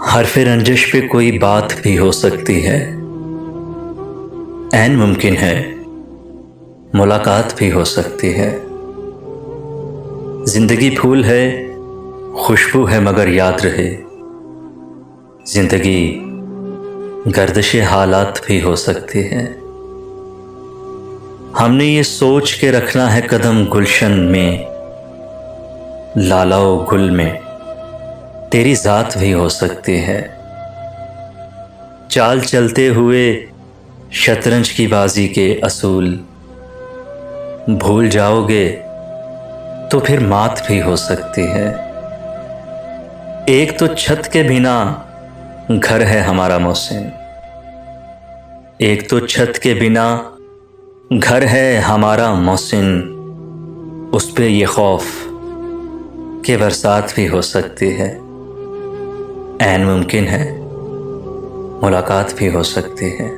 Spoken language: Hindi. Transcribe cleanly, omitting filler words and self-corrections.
हरफ़े रंजिश पे कोई बात भी हो सकती है। ऐन मुमकिन है मुलाकात भी हो सकती है। जिंदगी फूल है, खुशबू है, मगर याद रहे जिंदगी गर्दिश हालात भी हो सकती है। हमने ये सोच के रखना है कदम गुलशन में, लालाओ गुल में तेरी ज़ात भी हो सकती है। चाल चलते हुए शतरंज की बाजी के असूल भूल जाओगे तो फिर मात भी हो सकती है। एक तो छत के बिना घर है हमारा मोहसिन, एक तो छत के बिना घर है हमारा मोहसिन, उस पे ये खौफ कि बरसात भी हो सकती है। ऐन मुमकिन है मुलाकात भी हो सकती है।